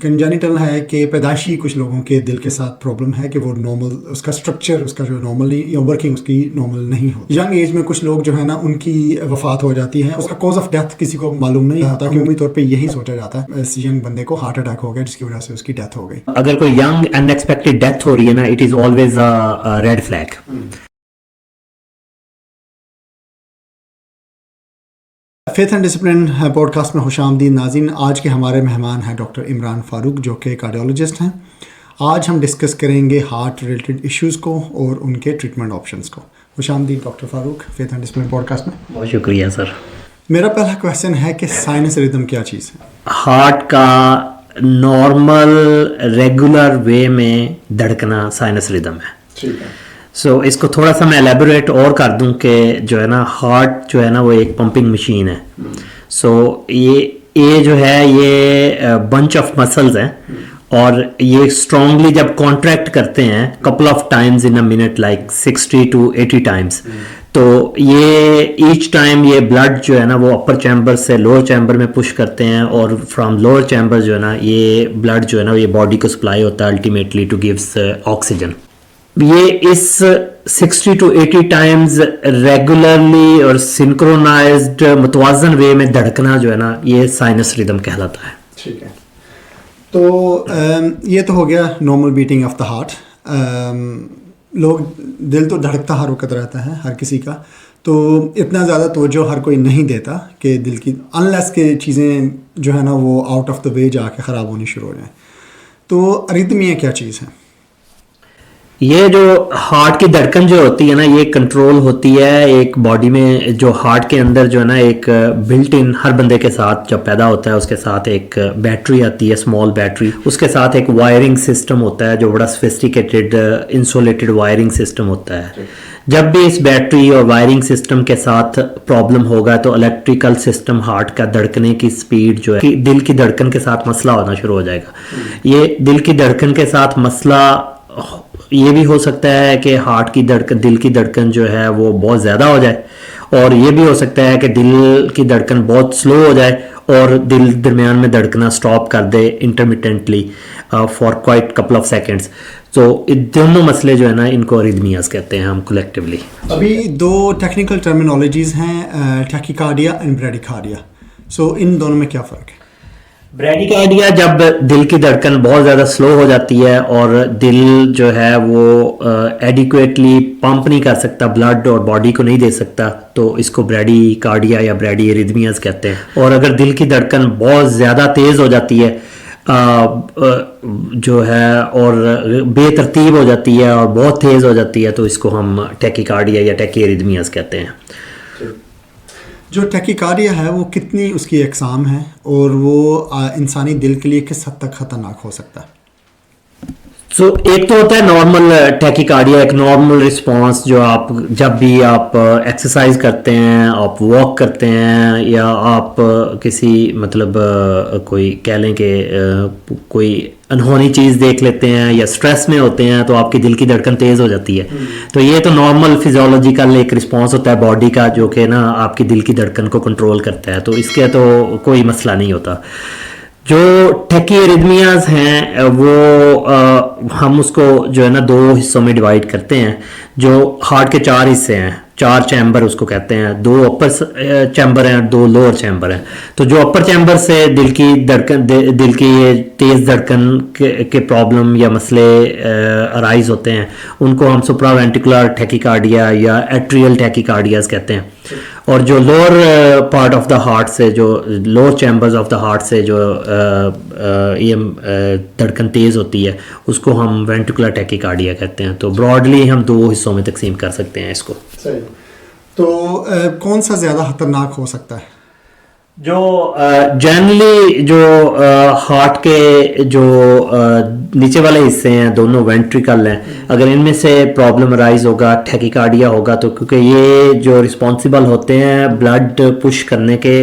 Congenital ہے کہ پیدائشی کچھ لوگوں کے دل کے ساتھ پرابلم ہے کہ وہ نارمل اس کا اسٹرکچر اس کا جو نارمل یا ورکنگ اس کی نارمل نہیں ہوتی. ینگ ایج میں کچھ لوگ جو ہے نا ان کی وفات ہو جاتی ہے, اس کا کوز آف ڈیتھ کسی کو معلوم نہیں ہوتا. عمومی طور پہ یہی سوچا جاتا ہے اس ینگ بندے کو ہارٹ اٹیک ہو گیا جس کی وجہ سے اس کی ڈیتھ ہو گئی. اگر کوئی ینگ ان ایکسپیکٹڈ ڈیتھ ہو رہی ہے نا, it is always red flag. Faith and discipline podcast میں خوش آمدید ناظرین. آج کے ہمارے مہمان ہیں ڈاکٹر عمران فاروق جو کہ کارڈیولوجسٹ ہیں. آج ہم ڈسکس کریں گے ہارٹ ریلیٹڈ ایشوز کو اور ان کے ٹریٹمنٹ آپشنس کو. خوش آمدید doctor Farooq faith and discipline podcast میں. بہت شکریہ سر. میرا پہلا کویشچن ہے کہ سائنس ریدم کیا چیز ہے؟ ہارٹ کا نارمل ریگولر وے میں دھڑکنا سائنس ریدم ہے. ٹھیک ہے. سو اس کو تھوڑا سا میں ایلیبوریٹ اور کر دوں کہ جو ہے نا ہارٹ جو ہے نا وہ ایک پمپنگ مشین ہے. سو یہ جو ہے یہ بنچ آف مسلز ہیں اور یہ اسٹرانگلی جب کانٹریکٹ کرتے ہیں couple of times in a minute like 60 to 80 Times, تو یہ ایچ ٹائم یہ بلڈ جو ہے نا وہ اپر چیمبر سے لوور چیمبر میں پش کرتے ہیں اور فرام لوور چیمبر جو ہے نا یہ بلڈ جو ہے نا یہ باڈی کو سپلائی ہوتا ہے الٹیمیٹلی ٹو گیوز آکسیجن. یہ اس 60 to 80 ٹائمز ریگولرلی اور سنکرونائزڈ متوازن وے میں دھڑکنا جو ہے نا یہ سائنس ریدم کہلاتا ہے. ٹھیک ہے. تو یہ تو ہو گیا normal batting of the heart. لوگ دل تو دھڑکتا ہر وقت رہتا ہے ہر کسی کا, تو اتنا زیادہ توجہ ہر کوئی نہیں دیتا کہ دل کی انلیس کہ چیزیں جو ہے نا وہ آؤٹ آف دا وے جا کے خراب ہونی شروع ہو جائیں. تو اریتمیا کیا چیز ہے؟ یہ جو ہارٹ کی دھڑکن جو ہوتی ہے نا یہ کنٹرول ہوتی ہے ایک باڈی میں, جو ہارٹ کے اندر جو ہے نا ایک بلٹ ان ہر بندے کے ساتھ جب پیدا ہوتا ہے اس کے ساتھ ایک بیٹری آتی ہے, اسمال بیٹری, اس کے ساتھ ایک وائرنگ سسٹم ہوتا ہے جو بڑا سفسٹیکیٹڈ انسولیٹڈ وائرنگ سسٹم ہوتا ہے. جب بھی اس بیٹری اور وائرنگ سسٹم کے ساتھ پرابلم ہوگا تو الیکٹریکل سسٹم ہارٹ کا دھڑکنے کی سپیڈ جو ہے دل کی دھڑکن کے ساتھ مسئلہ ہونا شروع ہو جائے گا. یہ دل کی دھڑکن کے ساتھ مسئلہ یہ بھی ہو سکتا ہے کہ ہارٹ کی دھڑکن دل کی دھڑکن جو ہے وہ بہت زیادہ ہو جائے, اور یہ بھی ہو سکتا ہے کہ دل کی دھڑکن بہت سلو ہو جائے اور دل درمیان میں دھڑکنا سٹاپ کر دے intermittently for quite couple of seconds. تو دونوں مسئلے جو ہے نا ان کو اریتمیاز کہتے ہیں ہم کولیکٹیولی. ابھی دو ٹیکنیکل ٹرمینالوجیز ہیں, ٹیکیکارڈیا اینڈ بریڈیکارڈیا. سو ان دونوں میں کیا فرق ہے؟ بریڈیکارڈیا جب دل کی دھڑکن بہت زیادہ سلو ہو جاتی ہے اور دل جو ہے وہ ایڈیکویٹلی پمپ نہیں کر سکتا بلڈ اور باڈی کو نہیں دے سکتا, تو اس کو بریڈیکارڈیا یا بریڈی اریتمیاز کہتے ہیں. اور اگر دل کی دھڑکن بہت زیادہ تیز ہو جاتی ہے جو ہے اور بے ترتیب ہو جاتی ہے اور بہت تیز ہو جاتی ہے تو اس کو ہم ٹیکیکارڈیا یا ٹیکی اریتمیاز کہتے ہیں. جو ٹیکیکارڈیا ہے وہ کتنی اس کی اقسام ہیں اور وہ انسانی دل کے لیے کس حد تک خطرناک ہو سکتا ہے؟ ایک تو ہوتا ہے نارمل ٹیکیکارڈیا, ایک نارمل رسپانس جو آپ جب بھی آپ ایکسرسائز کرتے ہیں, آپ واک کرتے ہیں یا آپ کسی مطلب کوئی کہہ لیں کہ کوئی انہونی چیز دیکھ لیتے ہیں یا سٹریس میں ہوتے ہیں تو آپ کی دل کی دھڑکن تیز ہو جاتی ہے. تو یہ تو نارمل فزیولوجیکل ایک رسپانس ہوتا ہے باڈی کا جو کہ نا آپ کی دل کی دھڑکن کو کنٹرول کرتا ہے, تو اس کے تو کوئی مسئلہ نہیں ہوتا. جو ٹیکی اریتمیاز ہیں وہ ہم اس کو جو ہے نا دو حصوں میں ڈیوائڈ کرتے ہیں. جو ہارٹ کے 4 حصے ہیں, 4 چیمبر اس کو کہتے ہیں, 2 اپر چیمبر ہیں, 2 لوور چیمبر ہیں. تو جو اپر چیمبر سے دل کی دھڑکن دل کی تیز دھڑکن کے پرابلم یا مسئلے ارائز ہوتے ہیں ان کو ہم سپرا وینٹیکولر ٹیکیکارڈیا یا ایٹریل ٹیکیکارڈیاز کہتے ہیں. اور جو lower part of the heart سے جو lower chambers of the heart سے جو یہ دھڑکن تیز ہوتی ہے اس کو ہم وینٹیکولر ٹیکیکارڈیا کہتے ہیں. تو براڈلی ہم 2 حصوں میں تقسیم کر سکتے ہیں اس کو. صحیح. تو کون سا زیادہ خطرناک ہو سکتا ہے؟ جو جنرلی جو ہارٹ کے جو نیچے والے حصے ہیں دونوں وینٹریکل ہیں, اگر ان میں سے پرابلم ارائز ہوگا ٹیکیکارڈیا ہوگا تو کیونکہ یہ جو رسپانسبل ہوتے ہیں بلڈ پش کرنے کے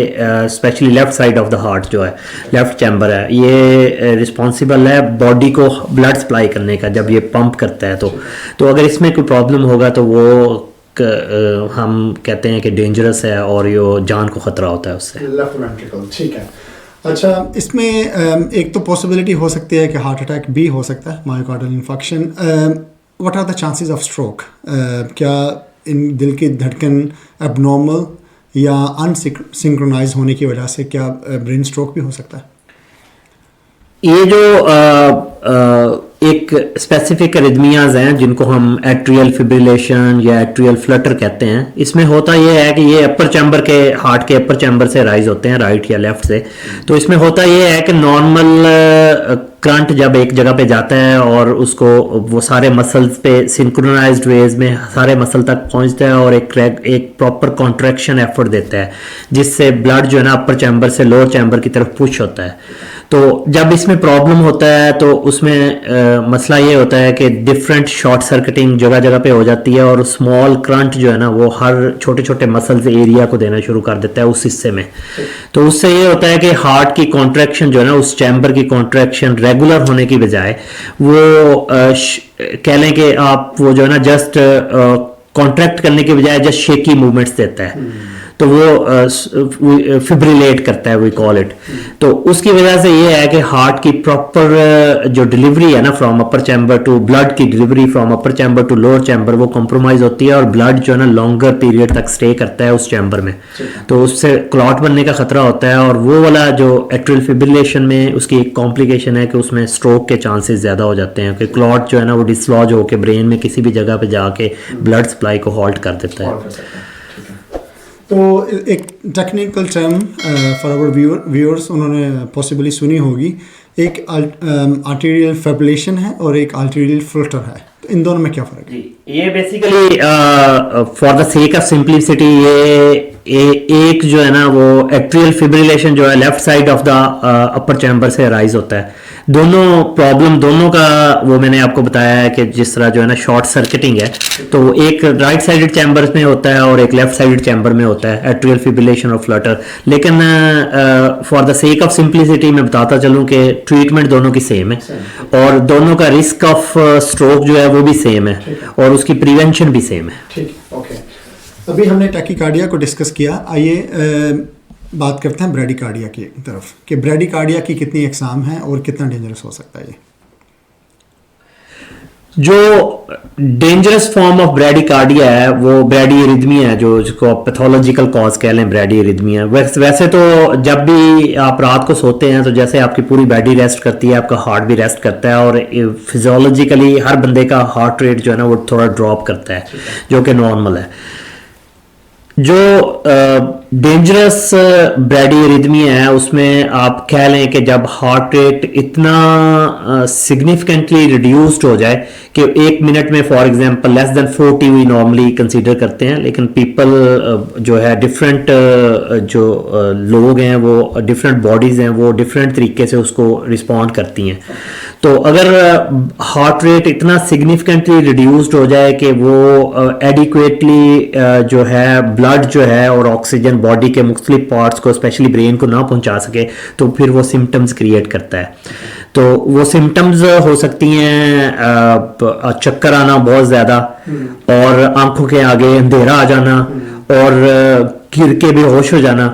especially left side of the heart جو ہے لیفٹ چیمبر ہے یہ رسپانسبل ہے باڈی کو بلڈ سپلائی کرنے کا جب یہ پمپ کرتا ہے. تو اگر اس میں کوئی پرابلم ہوگا تو وہ ہم کہتے ہیں کہ ڈینجرس ہے اور یہ جان کو خطرہ ہوتا ہے اس سے. Left ventricle. ٹھیک ہے. اچھا اس میں ایک تو پاسبلٹی ہو سکتی ہے کہ ہارٹ اٹیک بھی ہو سکتا ہے, myocardial infarction. What are the chances of stroke? کیا ان دل کی دھڑکن اب نارمل یا ان سنکرونائز ہونے کی وجہ سے کیا برین اسٹروک بھی ہو سکتا ہے؟ یہ جو ایک اسپیسیفک ارتھمیاز ہیں جن کو ہم ایٹریل فبریلیشن یا ایٹریل فلٹر کہتے ہیں, اس میں ہوتا یہ ہے کہ یہ اپر چیمبر کے ہارٹ کے اپر چیمبر سے رائز ہوتے ہیں, رائٹ یا لیفٹ سے. تو اس میں ہوتا یہ ہے کہ نارمل کرنٹ جب ایک جگہ پہ جاتا ہے اور اس کو وہ سارے مسلز پہ سنکرونائزڈ ویز میں سارے مسل تک پہنچتا ہے اور ایک پراپر کانٹریکشن ایفرٹ دیتا ہے جس سے بلڈ جو ہے نا اپر چیمبر سے لوور چیمبر کی طرف پش ہوتا ہے. تو جب اس میں پرابلم ہوتا ہے تو اس میں مسئلہ یہ ہوتا ہے کہ ڈفرینٹ شارٹ سرکٹنگ جگہ جگہ پہ ہو جاتی ہے اور اسمال کرنٹ جو ہے نا وہ ہر چھوٹے چھوٹے مسلز ایریا کو دینا شروع کر دیتا ہے اس حصے میں. تو اس سے یہ ہوتا ہے کہ ہارٹ کی کانٹریکشن جو ہے نا اس چیمبر کی کانٹریکشن ریگولر ہونے کی بجائے وہ کہہ لیں کہ آپ وہ جو ہے نا جسٹ کانٹریکٹ کرنے کے بجائے جسٹ شیکی موومنٹس دیتا ہے, تو وہ فبریلیٹ کرتا ہے, وی کال اٹ. تو اس کی وجہ سے یہ ہے کہ ہارٹ کی پراپر جو ڈلیوری ہے نا from upper chamber to blood کی delivery from upper chamber to lower chamber وہ کمپرومائز ہوتی ہے اور بلڈ جو ہے نا لانگر پیریڈ تک اسٹے کرتا ہے اس چیمبر میں. تو اس سے کلاٹ بننے کا خطرہ ہوتا ہے, اور وہ والا جو ایٹریل فبریلیشن میں اس کی ایک کمپلیکیشن ہے کہ اس میں اسٹروک کے چانسز زیادہ ہو جاتے ہیں کہ کلاٹ جو ہے نا وہ ڈسلوج ہو کے برین میں کسی بھی جگہ پہ جا کے بلڈ سپلائی کو ہالٹ کر دیتا ہے. تو ایک technical term for our viewers انہوں نے پاسبلی سنی ہوگی, ایک آرٹیریل فیبریلیشن ہے اور ایک آرٹیریل فلٹر ہے. تو ان دونوں میں کیا فرق ہے؟ یہ basically for the sake of simplicity یہ ایک جو ہے نا وہ ایٹریل فبریلیشن جو ہے left side of the upper chamber سے رائز ہوتا ہے. دونوں پرابلم دونوں کا وہ میں نے آپ کو بتایا ہے کہ جس طرح جو ہے نا شارٹ سرکٹنگ ہے تو ایک رائٹ سائڈڈ چیمبر میں ہوتا ہے اور ایک لیفٹ سائڈڈ چیمبر میں ہوتا ہے ایٹریل فبریلیشن اور فلٹر. لیکن for the sake of simplicity میں بتاتا چلوں کہ ٹریٹمنٹ دونوں کی سیم ہے اور دونوں کا رسک آف اسٹروک جو ہے وہ بھی سیم ہے اور اس کی پریونشن بھی سیم ہے. ٹھیک, اوکے. ابھی ہم نے ٹیکیکارڈیا کو ڈسکس کیا, آئیے بات کرتے ہیں بریڈیکارڈیا کی طرف کہ بریڈیکارڈیا کی کتنی اقسام ہیں اور کتنا ڈینجرس ہو سکتا ہے. یہ جو ڈینجرس فارم آف بریڈیکارڈیا ہے وہ بریڈی ایریدمیا ہے, جو جس کو آپ پیتھولوجیکل کاز کہہ لیں بریڈی ایریدمیا. ویسے تو جب بھی آپ رات کو سوتے ہیں تو جیسے آپ کی پوری باڈی ریسٹ کرتی ہے آپ کا ہارٹ بھی ریسٹ کرتا ہے اور فزیولوجیکلی ہر بندے کا ہارٹ ریٹ جو ہے نا وہ تھوڑا ڈراپ کرتا ہے جو کہ نارمل ہے. جو ڈینجرس بریڈی ایریدمیا ہے اس میں آپ کہہ لیں کہ جب ہارٹ ریٹ اتنا سگنیفیکنٹلی ریڈیوسڈ ہو جائے کہ ایک منٹ میں for example less than 40 we normally consider کرتے ہیں, لیکن پیپل جو ہے ڈفرینٹ جو لوگ ہیں وہ ڈفرینٹ باڈیز ہیں وہ ڈفرینٹ طریقے سے اس کو رسپونڈ کرتی ہیں. تو اگر ہارٹ ریٹ اتنا سگنیفیکنٹلی ریڈیوسڈ ہو جائے کہ وہ ایڈیکویٹلی جو ہے بلڈ جو ہے اور آکسیجن باڈی کے مختلف پارٹس کو اسپیشلی برین کو نہ پہنچا سکے تو پھر وہ سمٹمز کریٹ کرتا ہے. تو وہ سمٹمز ہو سکتی ہیں چکر آنا بہت زیادہ اور آنکھوں کے آگے اندھیرا آ جانا اور گر کے بے ہوش ہو جانا.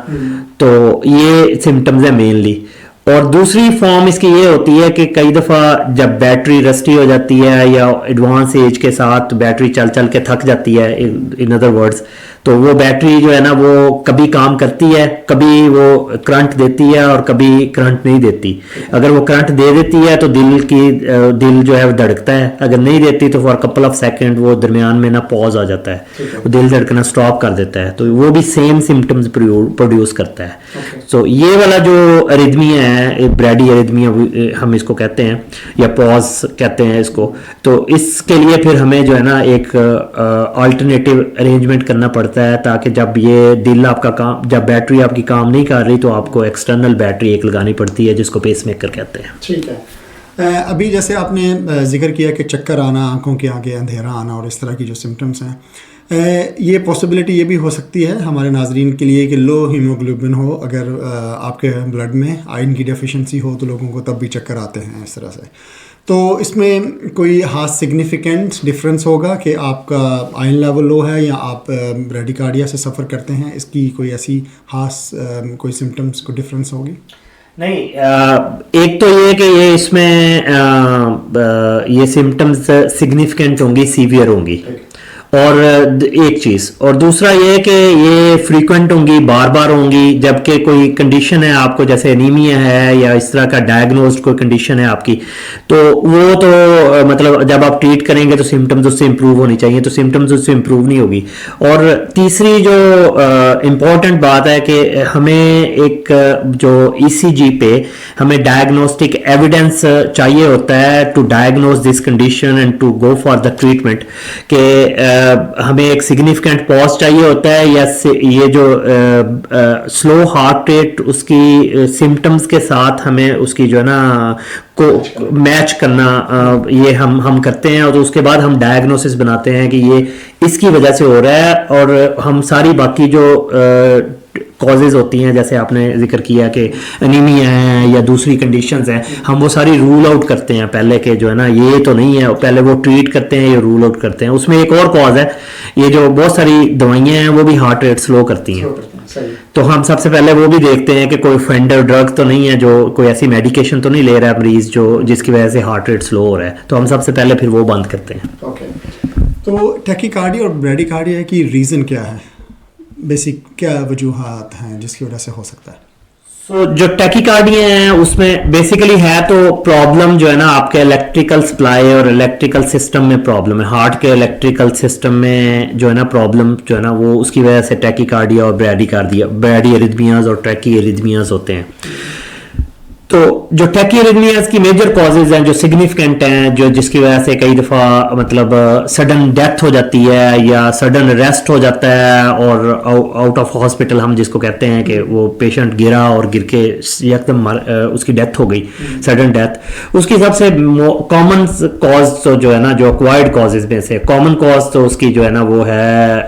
تو یہ سمٹمز ہیں مینلی. اور دوسری فارم اس کی یہ ہوتی ہے کہ کئی دفعہ جب بیٹری رسٹی ہو جاتی ہے یا ایڈوانس ایج کے ساتھ بیٹری چل چل کے تھک جاتی ہے ان ادر ورڈز, تو وہ بیٹری جو ہے نا وہ کبھی کام کرتی ہے, کبھی وہ کرنٹ دیتی ہے اور کبھی کرنٹ نہیں دیتی. اگر وہ کرنٹ دے دیتی ہے تو دل جو ہے وہ دھڑکتا ہے, اگر نہیں دیتی تو فار کپل آف سیکنڈ وہ درمیان میں نا پاز آ جاتا ہے, وہ دل دھڑکنا سٹاپ کر دیتا ہے. تو وہ بھی سیم سمٹمز پروڈیوس کرتا ہے. تو یہ والا جو اریدمیا ہے بریڈی اریدمیا ہم اس کو کہتے ہیں یا پاز کہتے ہیں اس کو, تو اس کے لیے پھر ہمیں جو ہے نا ایک آلٹرنیٹیو ارینجمنٹ کرنا پڑتا ہے تاکہ جب یہ دل آپ کا کام جب بیٹری آپ کی کام نہیں کر رہی تو آپ کو ایکسٹرنل بیٹری ایک لگانی پڑتی ہے جس کو پیس میکر کہتے ہیں. ٹھیک ہے. ابھی جیسے آپ نے ذکر کیا کہ چکر آنا, آنکھوں کے آگے اندھیرا آنا اور اس طرح کی جو سمٹمس ہیں, یہ پاسبلٹی یہ بھی ہو سکتی ہے ہمارے ناظرین کے لیے کہ لو ہیموگلوبن ہو, اگر آپ کے بلڈ میں آئرن کی ڈیفیشنسی ہو تو لوگوں کو تب بھی چکر آتے ہیں اس طرح سے. تو اس میں کوئی خاص سگنیفیکنٹ ڈفرینس ہوگا کہ آپ کا آئرن لیول لو ہے یا آپ بریڈیکارڈیا سے سفر کرتے ہیں, اس کی کوئی ایسی خاص کوئی سمٹمس کو ڈفرینس ہوگی؟ نہیں ایک تو یہ کہ یہ اس میں یہ سمٹمز سگنیفیکنٹ ہوں گی، سیویئر ہوں گی، اور ایک چیز، اور دوسرا یہ کہ یہ فریکوینٹ ہوں گی، بار بار ہوں گی، جبکہ کوئی کنڈیشن ہے آپ کو جیسے انیمیا ہے یا اس طرح کا ڈائگنوزڈ کوئی کنڈیشن ہے آپ کی، تو وہ تو مطلب جب آپ ٹریٹ کریں گے تو سمٹمز اس سے امپروو ہونی چاہیے، تو سمٹمز اس سے امپروو نہیں ہوگی. اور تیسری جو امپورٹنٹ بات ہے کہ ہمیں ایک جو ای سی جی پہ ہمیں ڈائگنوسٹک ایویڈنس چاہیے ہوتا ہے to diagnose this condition and to go for the treatment, کہ ہمیں ایک سگنیفیکنٹ پاز چاہیے ہوتا ہے، یا یہ جو سلو ہارٹ ریٹ اس کی سمٹمز کے ساتھ ہمیں اس کی جو ہے نا کو میچ کرنا، یہ ہم کرتے ہیں، اور اس کے بعد ہم ڈائگنوسس بناتے ہیں کہ یہ اس کی وجہ سے ہو رہا ہے، اور ہم ساری باقی جو کازز ہوتی ہیں جیسے آپ نے ذکر کیا کہ انیمیا ہے یا دوسری کنڈیشنز ہیں، ہم وہ ساری رول آؤٹ کرتے ہیں پہلے کہ جو ہے نا یہ تو نہیں ہے، پہلے وہ ٹریٹ کرتے ہیں، یہ رول آؤٹ کرتے ہیں. اس میں ایک اور کاز ہے، یہ جو بہت ساری دوائیاں ہیں وہ بھی ہارٹ ریٹ سلو کرتی ہیں، تو ہم سب سے پہلے وہ بھی دیکھتے ہیں کہ کوئی فینڈر ڈرگ تو نہیں ہے، جو کوئی ایسی میڈیکیشن تو نہیں لے رہا ہے مریض جس کی وجہ سے ہارٹ ریٹ سلو ہو رہا ہے، تو ہم سب سے پہلے پھر وہ بند کرتے ہیں. تو ٹیکیکارڈیا اور بریڈیکارڈیا کی ریزن کیا ہے؟ بیسک کیا وجوہات ہیں جس کی وجہ سے ہو سکتا ہے؟ جو ٹیکیکارڈیا ہیں اس میں بیسیکلی ہے تو پرابلم جو ہے نا آپ کے الیکٹریکل سپلائی اور الیکٹریکل سسٹم میں پرابلم ہے، ہارٹ کے الیکٹریکل سسٹم میں جو ہے نا پرابلم جو ہے نا وہ اس کی وجہ سے ٹیکیکارڈیا اور بریڈی ایریتھمیاز اور ٹیکی ایریتھمیاز ہوتے ہیں. تو جو ٹیکی ایریتھمیاز کی میجر کازز ہیں جو سگنیفیکنٹ ہیں، جو جس کی وجہ سے کئی دفعہ مطلب سڈن ڈیتھ ہو جاتی ہے یا سڈن ریسٹ ہو جاتا ہے، اور آؤٹ آف ہاسپٹل ہم جس کو کہتے ہیں کہ وہ پیشنٹ گرا اور گر کے یکدم اس کی ڈیتھ ہو گئی، سڈن ڈیتھ. اس کی سب سے کامن کاز تو جو ہے نا جو ایکوائرڈ کازز میں سے کامن کاز تو اس کی جو ہے نا وہ ہے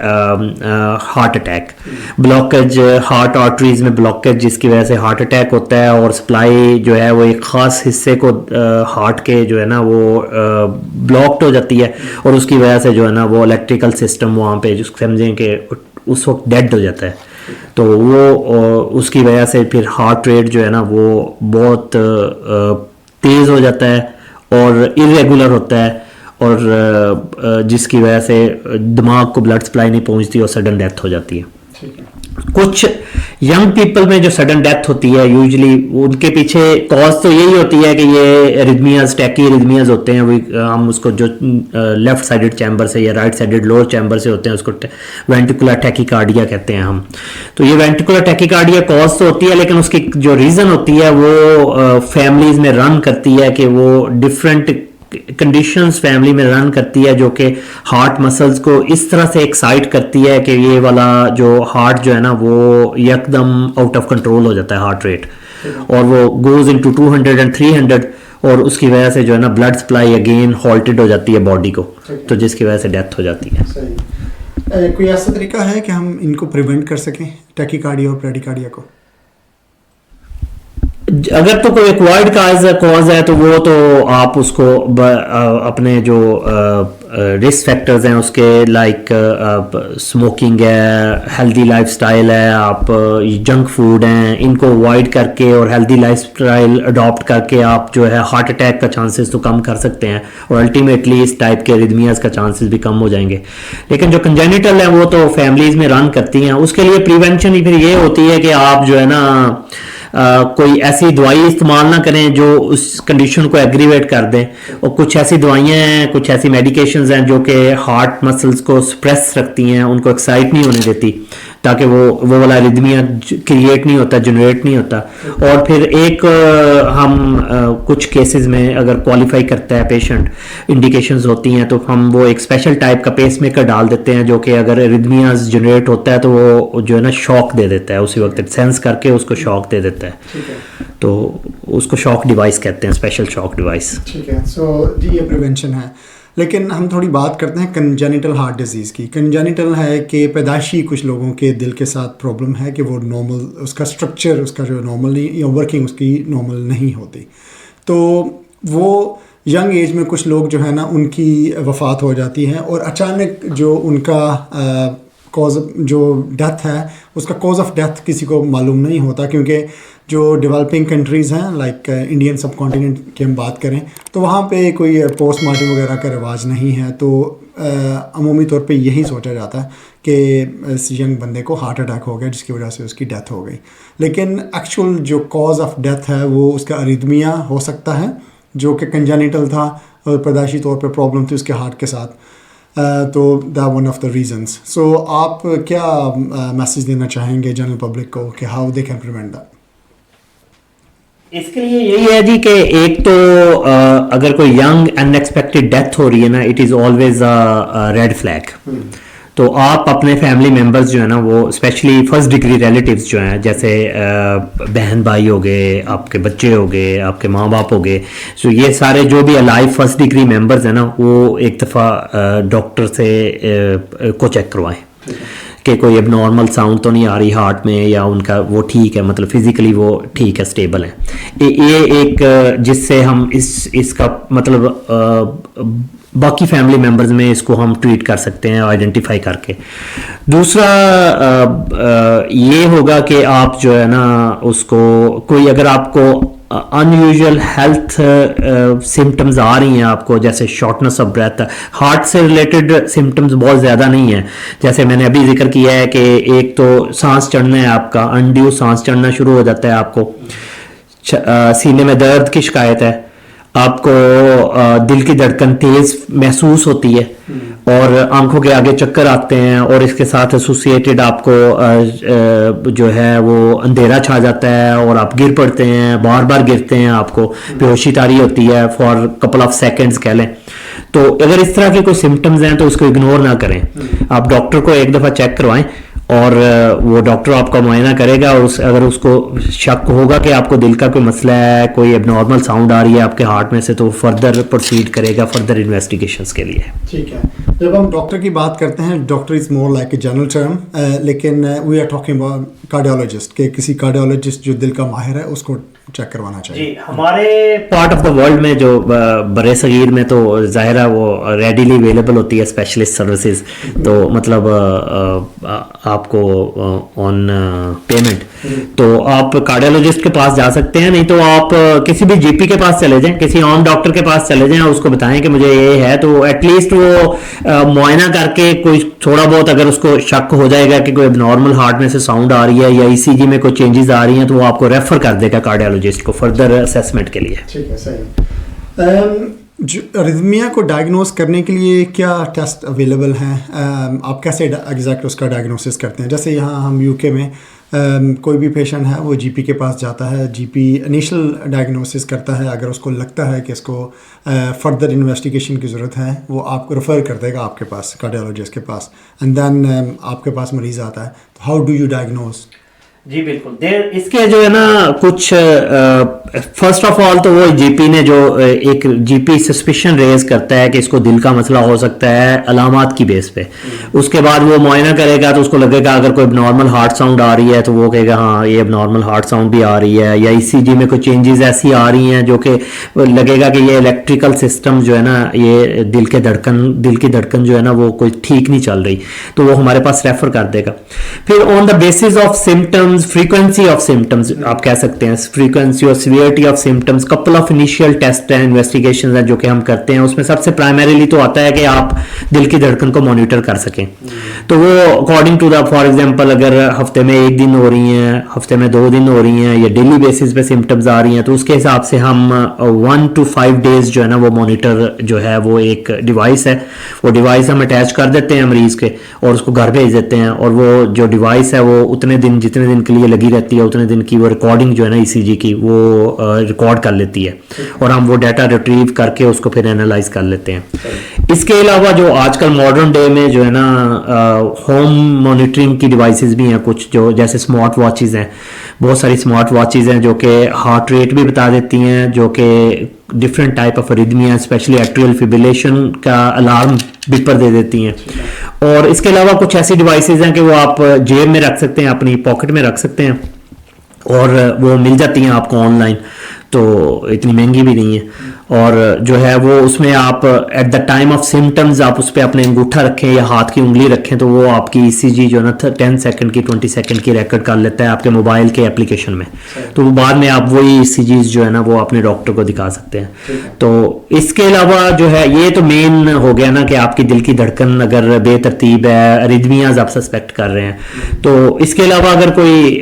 heart attack, blockage, heart arteries میں بلاکیج جس کی وجہ سے ہارٹ اٹیک ہوتا ہے، اور سپلائی جو ہے وہ ایک خاص حصے کو ہارٹ کے جو ہے نا وہ بلاکڈ ہو جاتی ہے، اور اس کی وجہ سے جو ہے نا وہ الیکٹریکل سسٹم وہاں پہ جو سمجھیں کہ اس وقت ڈیڈ ہو جاتا ہے، تو وہ اس کی وجہ سے پھر ہارٹ ریٹ جو ہے نا وہ بہت تیز ہو جاتا ہے اور ارریگولر ہوتا ہے، اور جس کی وجہ سے دماغ کو بلڈ سپلائی نہیں پہنچتی اور سڈن ڈیتھ ہو جاتی ہے. کچھ ینگ پیپل میں جو سڈن ڈیتھ ہوتی ہے یوزلی ان کے پیچھے کاز تو یہی ہوتی ہے کہ یہ ایریتھمیاز، ٹیکی ایریتھمیاز ہوتے ہیں، ہم اس کو جو لیفٹ سائڈڈ چیمبر سے یا رائٹ سائڈڈ لوور چیمبر سے ہوتے ہیں اس کو وینٹیکولر ٹیکیکارڈیا کہتے ہیں ہم. تو یہ وینٹیکولر ٹیکیکارڈیا کاز تو ہوتی ہے، لیکن اس کی جو ریزن ہوتی ہے وہ فیملیز میں رن کرتی ہے کہ وہ ڈفرینٹ کنڈیشنز فیملی میں رن کرتی ہے جو کہ ہارٹ مسلز کو اس طرح سے ایکسائٹ کرتی ہے کہ یہ والا جو ہارٹ جو ہے نا وہ یکدم آؤٹ آف کنٹرول ہو جاتا ہے ہارٹ ریٹ، اور وہ گوز انٹو 200 and 300، اور اس کی وجہ سے جو ہے نا بلڈ سپلائی اگین ہالٹڈ ہو جاتی ہے باڈی کو، تو جس کی وجہ سے ڈیتھ ہو جاتی ہے. کوئی ایسا طریقہ ہے کہ ہم ان کو پریونٹ کر سکیں ٹیکیکارڈیا اور بریڈیکارڈیا کو؟ اگر تو کوئی ایکوائرڈ کاز ہے تو وہ تو آپ اس کو اپنے جو رسک فیکٹرز ہیں اس کے لائک اسموکنگ ہے، ہیلدی لائف سٹائل ہے، آپ جنک فوڈ ہیں، ان کو اوائڈ کر کے اور ہیلدی لائف سٹائل اڈاپٹ کر کے آپ جو ہے ہارٹ اٹیک کا چانسز تو کم کر سکتے ہیں، اور الٹیمیٹلی اس ٹائپ کے ایریتھمیاز کا چانسز بھی کم ہو جائیں گے. لیکن جو کنجینیٹل ہیں وہ تو فیملیز میں رن کرتی ہیں، اس کے لیے پریونشن ہی پھر یہ ہوتی ہے کہ آپ جو ہے نا کوئی ایسی دوائی استعمال نہ کریں جو اس کنڈیشن کو ایگریویٹ کر دیں، اور کچھ ایسی دوائیاں ہیں، کچھ ایسی میڈیکیشنز ہیں جو کہ ہارٹ مسلز کو سپریس رکھتی ہیں، ان کو ایکسائٹ نہیں ہونے دیتی تاکہ وہ والا ریدمیا کریٹ نہیں ہوتا، جنریٹ نہیں ہوتا. اور پھر ایک ہم کچھ کیسز میں اگر کوالیفائی کرتا ہے پیشنٹ، انڈیکیشنز ہوتی ہیں، تو ہم وہ ایک اسپیشل ٹائپ کا پیس میکر ڈال دیتے ہیں جو کہ اگر ریدمیاز جنریٹ ہوتا ہے تو وہ جو ہے نا شاک دے دیتا ہے، اسی وقت سینس کر کے اس کو شاک دے دیتا ہے، تو اس کو شاک ڈیوائس کہتے ہیں، اسپیشل شاک ڈیوائس. ٹھیک ہے. سو جی یہ پریونشن ہے. لیکن ہم تھوڑی بات کرتے ہیں کنجینیٹل ہارٹ ڈیزیز کی. کنجینیٹل ہے کہ پیدائشی کچھ لوگوں کے دل کے ساتھ پرابلم ہے کہ وہ نارمل اس کا اسٹرکچر اس کا جو نارمل نہیں یا ورکنگ اس کی نارمل نہیں ہوتی، تو وہ ینگ ایج میں کچھ لوگ جو ہے نا ان کی وفات ہو جاتی ہے، اور اچانک جو ان کا کاز جو ڈیتھ ہے اس کا کاز آف ڈیتھ کسی کو معلوم نہیں ہوتا، کیونکہ جو ڈیولپنگ کنٹریز ہیں لائک انڈین سب کانٹیننٹ کی ہم بات کریں تو وہاں پہ کوئی پوسٹ مارٹم وغیرہ کا رواج نہیں ہے, تو عمومی طور پہ یہی سوچا جاتا ہے کہ اس ینگ بندے کو ہارٹ اٹیک ہو گیا جس کی وجہ سے اس کی ڈیتھ ہو گئی. لیکن ایکچوئل جو کاز آف ڈیتھ ہے وہ اس کا اریتمیا ہو سکتا ہے جو کہ کنجینیٹل تھا اور پیدائشی طور پہ پرابلم تھی اس کے ہارٹ کے ساتھ. تو the one of the reasons. So آپ کیا میسیج دینا چاہیں گے جنرل پبلک کو کہ how they can prevent that? اس کے لیے یہی ہے جی کہ ایک تو اگر کوئی ینگ ان ایکسپیکٹڈ ڈیتھ ہو رہی ہے نا, it is always red flag. تو آپ اپنے فیملی ممبرز جو ہے نا وہ اسپیشلی فرسٹ ڈگری ریلیٹیوز جو ہیں جیسے بہن بھائی ہو گئے, آپ کے بچے ہو گئے, آپ کے ماں باپ ہو گئے, سو یہ سارے جو بھی الائیو فرسٹ ڈگری ممبرز ہیں نا وہ ایک دفعہ ڈاکٹر سے کو چیک کروائیں کہ کوئی اب نارمل ساؤنڈ تو نہیں آ رہی ہارٹ میں, یا ان کا وہ ٹھیک ہے, مطلب فزیکلی وہ ٹھیک ہے, اسٹیبل ہے. یہ ایک جس سے ہم اس کا مطلب باقی فیملی ممبرز میں اس کو ہم ٹریٹ کر سکتے ہیں آئیڈینٹیفائی کر کے. دوسرا یہ ہوگا کہ آپ جو ہے نا اس کو کوئی اگر آپ کو ان یوزول ہیلتھ سمٹمز آ رہی ہیں آپ کو, جیسے شارٹنس آف بریتھ, ہارٹ سے ریلیٹڈ سمٹمز بہت زیادہ نہیں ہیں. جیسے میں نے ابھی ذکر کیا ہے کہ ایک تو سانس چڑھنا ہے آپ کا, انڈیو سانس چڑھنا شروع ہو جاتا ہے آپ کو, سینے میں درد کی شکایت ہے, آپ کو دل کی دھڑکن تیز محسوس ہوتی ہے, اور آنکھوں کے آگے چکر آتے ہیں, اور اس کے ساتھ ایسوسیٹڈ آپ کو جو ہے وہ اندھیرا چھا جاتا ہے اور آپ گر پڑتے ہیں, بار بار گرتے ہیں, آپ کو بے ہوشی طاری ہوتی ہے فار کپل آف سیکنڈز کہہ لیں. تو اگر اس طرح کے کوئی سمٹمز ہیں تو اس کو اگنور نہ کریں, آپ ڈاکٹر کو ایک دفعہ چیک کروائیں, اور وہ ڈاکٹر آپ کا معائنہ کرے گا, اور اگر اس کو شک ہوگا کہ آپ کو دل کا کوئی مسئلہ ہے, کوئی اب نارمل ساؤنڈ آ رہی ہے آپ کے ہارٹ میں سے, تو فردر پروسیڈ کرے گا فردر انویسٹیگیشنز کے لیے. ٹھیک ہے. جب ہم ڈاکٹر کی بات کرتے ہیں, doctor is more like a general term, لیکن we are talking about cardiologist, کہ کسی کارڈیولوجسٹ جو دل کا ماہر ہے اس کو چیک کروانا چاہیے. جی, ہمارے پارٹ آف دا ورلڈ میں جو برے صغیر میں تو ظاہر ہے وہ ریڈیلی اویلیبل ہوتی ہے اسپیشلسٹ سروسز, تو مطلب آپ کو آن پیمنٹ, تو آپ کارڈیولوجسٹ کے پاس جا سکتے ہیں. نہیں تو آپ کسی بھی جی پی کے پاس چلے جائیں, کسی عام ڈاکٹر کے پاس چلے جائیں, اس کو بتائیں کہ مجھے یہ ہے, تو ایٹ لیسٹ وہ معائنہ کر کے کوئی تھوڑا بہت اگر اس کو شک ہو جائے گا کہ کوئی نارمل ہارٹ میں سے ساؤنڈ آ رہی ہے یا ای سی جی میں کوئی چینجز آ رہی ہیں, تو وہ آپ کو ریفر کر دے گا کارڈیولوجسٹ کو فردر اسیسمنٹ کے لیے. ٹھیک ہے, صحیح. ارتھمیا کو ڈائگنوز کرنے کے لیے کیا ٹیسٹ اویلیبل ہیں؟ آپ کیسے ایگزیکٹ اس کا ڈائگنوسس کرتے ہیں؟ جیسے یہاں ہم یو کے میں کوئی بھی پیشنٹ ہے وہ جی پی کے پاس جاتا ہے, جی پی انیشل ڈائگنوسس کرتا ہے, اگر اس کو لگتا ہے کہ اس کو فردر انویسٹیگیشن کی ضرورت ہے وہ آپ کو ریفر کر دے گا آپ کے پاس, کارڈیولوجسٹ کے پاس, اینڈ دین آپ کے پاس مریض آتا ہے. تو ہاؤ ڈو یو ڈائگنوز؟ جی بالکل, اس کے جو ہے نا کچھ فرسٹ آف آل تو وہ جی پی نے جو ایک جی پی سسپیشن ریز کرتا ہے کہ اس کو دل کا مسئلہ ہو سکتا ہے علامات کی بیس پہ. اس کے بعد وہ معائنہ کرے گا تو اس کو لگے گا اگر کوئی اب نارمل ہارٹ ساؤنڈ آ رہی ہے تو وہ کہے گا ہاں یہ اب نارمل ہارٹ ساؤنڈ بھی آ رہی ہے, یا ای سی جی میں کوئی چینجز ایسی آ رہی ہیں جو کہ لگے گا کہ یہ الیکٹریکل سسٹم جو ہے نا یہ دل کی دھڑکن جو ہے نا وہ کوئی ٹھیک نہیں چل رہی, تو وہ ہمارے پاس ریفر کر دے گا. پھر on the basis of symptoms, frequency of symptoms آپ کہہ سکتے ہیں, فریکوینسی اور severity of symptoms, couple of initial test ہیں, انویسٹیگیشنز ہیں جو کہ ہم کرتے ہیں. اس میں سب سے پرائمریلی تو آتا ہے کہ آپ دل کی دھڑکن کو مانیٹر کر سکیں. تو وہ according to the, for example اگر ہفتے میں 1 دن ہو رہی ہیں, ہفتے میں 2 دن ہو رہی ہیں, یا ڈیلی بیسس پہ سمٹمز آ رہی ہیں, تو اس کے حساب سے ہم 1 to 5 days جو ہے نا وہ مانیٹر جو ہے وہ ایک ڈیوائس ہے, وہ ڈیوائس ہم اٹیچ کر دیتے ہیں مریض کے اور اس کو گھر بھیج دیتے ہیں, اور وہ جو ڈیوائس ہے وہ اتنے دن جتنے دن کے لیے لگی رہتی ہے اتنے دن کی وہ ریکارڈنگ جو ہے نا ای سی جی کی وہ ریکارڈ کر لیتی ہے, اور ہم وہ ڈیٹا ریٹریو کر کے اس کو پھر اینالائز کر لیتے ہیں. اس کے علاوہ جو آج کل ماڈرن ڈے میں جو ہے نا ہوم مانیٹرنگ کی ڈیوائسز بھی ہیں کچھ, جو جیسے اسمارٹ واچز ہیں, بہت ساری اسمارٹ واچز ہیں جو کہ ہارٹ ریٹ بھی بتا دیتی ہیں, جو کہ ڈفرینٹ ٹائپ آف اریتھمیا اسپیشلی ایٹریل فیبریلیشن کا الارم بیپر دے دیتی ہیں. اور اس کے علاوہ کچھ ایسی ڈیوائسز ہیں کہ وہ آپ جیب میں رکھ سکتے ہیں, اپنی پاکٹ میں رکھ سکتے ہیں, اور وہ مل جاتی ہیں آپ کو آن لائن, تو اتنی مہنگی بھی نہیں ہے. اور جو ہے وہ اس میں آپ at the time of symptoms آپ اس پہ اپنے انگوٹھا رکھیں یا ہاتھ کی انگلی رکھیں تو وہ آپ کی ای سی جی جو ہے نا 10 سیکنڈ کی 20 سیکنڈ کی ریکارڈ کر لیتا ہے آپ کے موبائل کے اپلیکیشن میں. تو وہ بعد میں آپ وہی ای سی جیز جو ہے نا وہ اپنے ڈاکٹر کو دکھا سکتے ہیں. تو اس کے علاوہ جو ہے یہ تو مین ہو گیا نا کہ آپ کی دل کی دھڑکن اگر بے ترتیب ہے, اریدمیاز آپ سسپیکٹ کر رہے ہیں. تو اس کے علاوہ اگر کوئی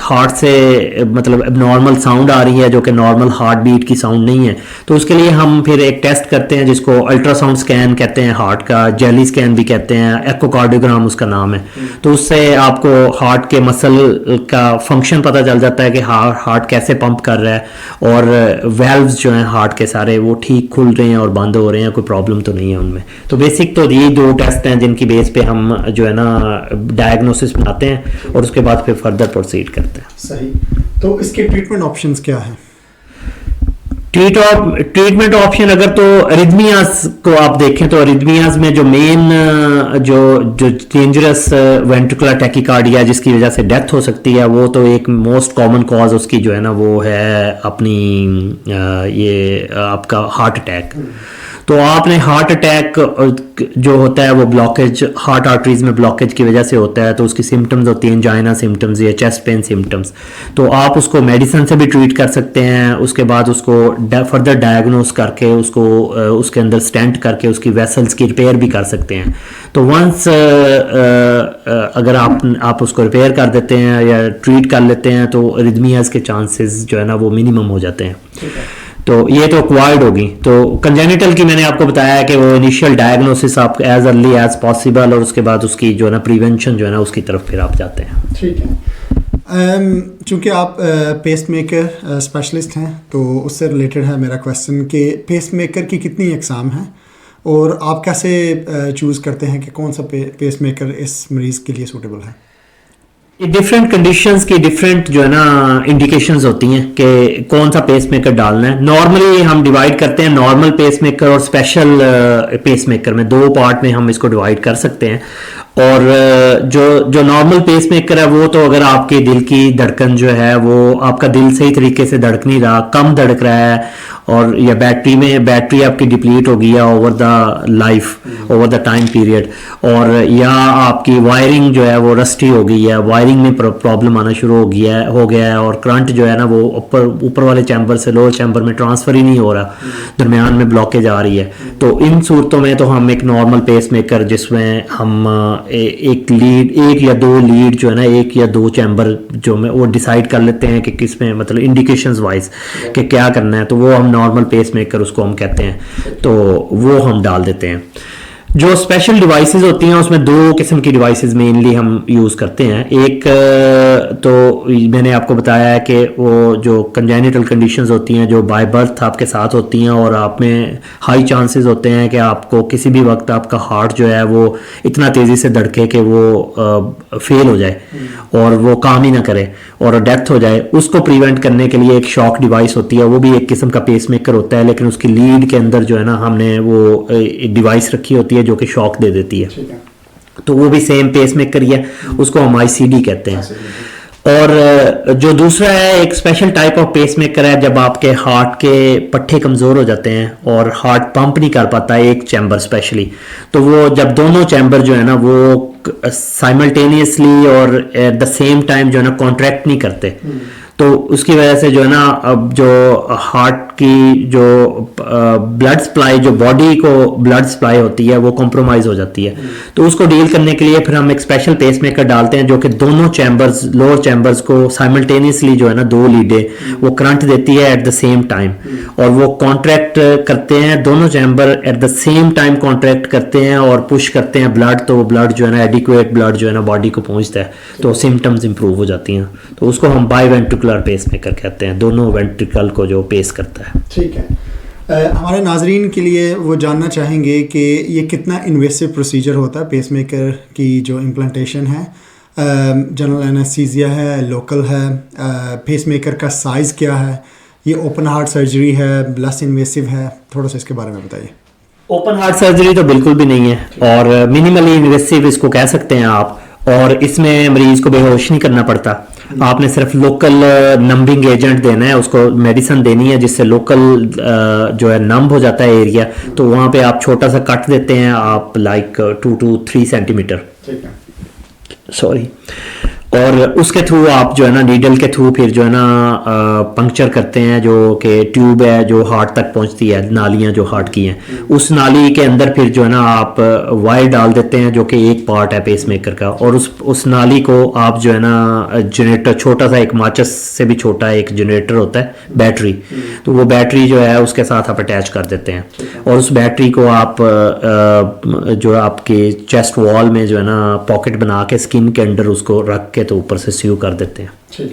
ہارٹ سے مطلب اب نارمل ساؤنڈ آ رہی ہے جو کہ نارمل ہارٹ بیٹ کی ساؤنڈ نہیں ہے تو اس کے لیے ہم پھر ایک ٹیسٹ کرتے ہیں جس کو الٹرا ساؤنڈ اسکین کہتے ہیں ہارٹ کا, جیلی اسکین بھی کہتے ہیں, ایکو کارڈیوگرام اس کا نام ہے. تو اس سے آپ کو ہارٹ کے مسل کا فنکشن پتہ چل جاتا ہے کہ ہارٹ کیسے پمپ کر رہا ہے اور ویلوز جو ہیں ہارٹ کے سارے وہ ٹھیک کھل رہے ہیں اور بند ہو رہے ہیں, کوئی پرابلم تو نہیں ہے ان میں. تو بیسک تو یہ 2 ٹیسٹ ہیں جن کی بیس پہ ہم جو ہے نا ڈائگنوسس بناتے ہیں اور اس کے بعد پھر فردر پروسیڈ کرتے ہیں. صحیح. تو اس کے ٹریٹمنٹ آپشنز کیا ہیں؟ ٹریٹمنٹ آپشن اگر تو اریدمیاز کو آپ دیکھیں تو اریدمیاز میں جو مین جو ڈینجرس وینٹریکولر ٹیکیکارڈیا جس کی وجہ سے ڈیتھ ہو سکتی ہے وہ تو ایک موسٹ کامن کاز اس کی جو ہے نا وہ ہے اپنی یہ آپ کا ہارٹ اٹیک. تو آپ نے ہارٹ اٹیک جو ہوتا ہے وہ بلاکیج ہارٹ آرٹریز میں بلاکیج کی وجہ سے ہوتا ہے تو اس کی سمٹمز ہوتی ہیں انجائنا سمٹمز یا چیسٹ پین سمٹمز. تو آپ اس کو میڈیسن سے بھی ٹریٹ کر سکتے ہیں, اس کے بعد اس کو فردر ڈائگنوز کر کے اس کو اس کے اندر اسٹینٹ کر کے اس کی ویسلز کی ریپیئر بھی کر سکتے ہیں. تو ونس اگر آپ اس کو ریپیئر کر دیتے ہیں یا ٹریٹ کر لیتے ہیں تو اریدمیاز کے چانسز جو ہے نا وہ منیمم ہو جاتے ہیں. تو یہ تو ایکوائرڈ ہوگی. تو کنجینیٹل کی میں نے آپ کو بتایا ہے کہ وہ انیشیل ڈائگنوسس آپ ایز ارلی ایز پاسبل اور اس کے بعد اس کی جو ہے نا پریونشن جو ہے نا اس کی طرف پھر آپ جاتے ہیں. ٹھیک ہے. چونکہ آپ پیس میکر اسپیشلسٹ ہیں تو اس سے ریلیٹڈ ہے میرا کویشچن کہ پیس میکر کی کتنی اقسام ہیں اور آپ کیسے چوز کرتے ہیں کہ کون سا پیس میکر اس مریض کے لیے سوٹیبل ہے؟ ڈفرینٹ کنڈیشنز کی ڈفرینٹ جو ہے نا انڈیکیشنز ہوتی ہیں کہ کون سا پیس میکر ڈالنا ہے. نارملی ہم ڈیوائڈ کرتے ہیں نارمل پیس میکر اور اسپیشل پیس میکر میں, 2 پارٹ میں ہم اس کو ڈیوائڈ کر سکتے ہیں. اور جو نارمل پیس میکر ہے وہ تو اگر آپ کے دل کی دھڑکن جو ہے وہ آپ کا دل صحیح طریقے سے دھڑک نہیں رہا, کم دھڑک رہا ہے اور یا بیٹری آپ کی ڈپلیٹ ہو گئی ہے over the life over the time period, اور یا آپ کی وائرنگ جو ہے وہ رسٹی ہو گئی ہے, وائرنگ میں پرابلم آنا شروع ہو گیا ہے اور کرنٹ جو ہے نا وہ اوپر والے چیمبر سے لوور چیمبر میں ٹرانسفر ہی نہیں ہو رہا, درمیان میں بلاکیج آ رہی ہے. تو ان صورتوں میں تو ہم ایک نارمل پیس میکر جس میں ہم ایک یا 2 لیڈ جو ہے نا 1 یا 2 چیمبر جو میں وہ ڈیسائیڈ کر لیتے ہیں کہ کس میں مطلب انڈیکیشنز وائز کہ کیا کرنا ہے, تو وہ ہم نارمل پیس میکر اس کو ہم کہتے ہیں, تو وہ ہم ڈال دیتے ہیں. جو اسپیشل ڈیوائسز ہوتی ہیں اس میں 2 قسم کی ڈیوائسز مینلی ہم یوز کرتے ہیں. ایک تو میں نے آپ کو بتایا ہے کہ وہ جو کنجینیٹل کنڈیشنز ہوتی ہیں جو بائی برتھ آپ کے ساتھ ہوتی ہیں اور آپ میں ہائی چانسز ہوتے ہیں کہ آپ کو کسی بھی وقت آپ کا ہارٹ جو ہے وہ اتنا تیزی سے دھڑکے کہ وہ فیل ہو جائے اور وہ کام ہی نہ کرے اور ڈیتھ ہو جائے. اس کو پریونٹ کرنے کے لیے ایک شاک ڈیوائس ہوتی ہے, وہ بھی ایک قسم کا پیس میکر ہوتا ہے لیکن اس کی لیڈ کے اندر جو ہے نا ہم نے وہ ڈیوائس رکھی ہوتی ہے جو کہ شاک دے دیتی ہے. تو وہ بھی سیم پیس میکر ہی ہے, اس کو ہم ICD کہتے ہیں. اور جو دوسرا ہے ایک special type of peace maker ہے جب آپ کے ہارٹ کے پٹھے کمزور ہو جاتے ہیں اور ہارٹ پمپ نہیں کر پاتا ہے ایک چیمبر اسپیشلی, تو وہ جب دونوں چیمبر جو ہے نا وہ سائملٹینیسلی اور ایٹ دا سیم ٹائم جو ہے نا کانٹریکٹ نہیں کرتے, تو اس کی وجہ سے جو ہے نا اب جو ہارٹ کی جو بلڈ سپلائی جو باڈی کو بلڈ سپلائی ہوتی ہے وہ کمپرومائز ہو جاتی ہے. تو اس کو ڈیل کرنے کے لیے پھر ہم ایک اسپیشل پیس میکر ڈالتے ہیں جو کہ دونوں چیمبرز لوور چیمبرز کو سائملٹینیسلی جو ہے نا 2 لیڈیں وہ کرنٹ دیتی ہے ایٹ دا سیم ٹائم, اور وہ کانٹریکٹ کرتے ہیں دونوں chamber at the same time contract کرتے ہیں اور پش کرتے ہیں بلڈ, تو وہ بلڈ جو ہے نا ایڈیکویٹ بلڈ جو ہے نا باڈی کو پہنچتا ہے تو سمٹمز امپروو ہو جاتی ہیں. تو اس کو ہم بائی وینٹریکولر پیس میکر کہتے ہیں, دونوں وینٹریکل کو جو پیس کرتا ہے. ٹھیک ہے. ہمارے ناظرین کے لیے وہ جاننا چاہیں گے کہ یہ کتنا انویسو پروسیجر ہوتا ہے پیس میکر کی جو امپلانٹیشن ہے, جنرل انیستھیزیا ہے, لوکل ہے, پیس میکر کا سائز کیا ہے, یہ اوپن ہارٹ سرجری ہے, لیس انویسو ہے, تھوڑا سا اس کے بارے میں بتائیے. اوپن ہارٹ سرجری تو بالکل بھی نہیں ہے اور منیملی انویسو اس کو کہہ سکتے ہیں آپ, اور اس میں مریض کو بے ہوش نہیں کرنا پڑتا آپ نے صرف لوکل نمبنگ ایجنٹ دینا ہے, اس کو میڈیسن دینی ہے جس سے لوکل جو ہے نمب ہو جاتا ہے ایریا, تو وہاں پہ آپ چھوٹا سا کٹ دیتے ہیں آپ like 2 to 3 centimetre, sorry, اور اس کے تھرو آپ جو ہے نا نیڈل کے تھرو پھر جو ہے نا پنکچر کرتے ہیں, جو کہ ٹیوب ہے جو ہارٹ تک پہنچتی ہے, نالیاں جو ہارٹ کی ہیں, اس نالی کے اندر پھر جو ہے نا آپ وائر ڈال دیتے ہیں جو کہ ایک پارٹ ہے پیس میکر کا, اور اس نالی کو آپ جو ہے نا جنریٹر, چھوٹا سا ایک ماچس سے بھی چھوٹا ایک جنریٹر ہوتا ہے بیٹری, تو وہ بیٹری جو ہے اس کے ساتھ آپ اٹیچ کر دیتے ہیں, اور اس بیٹری کو آپ جو آپ کے چیسٹ وال میں جو ہے نا پاکٹ بنا کے اسکن کے اندر اس کو رکھ کے تو اوپر سے سیو کر دیتے ہیں.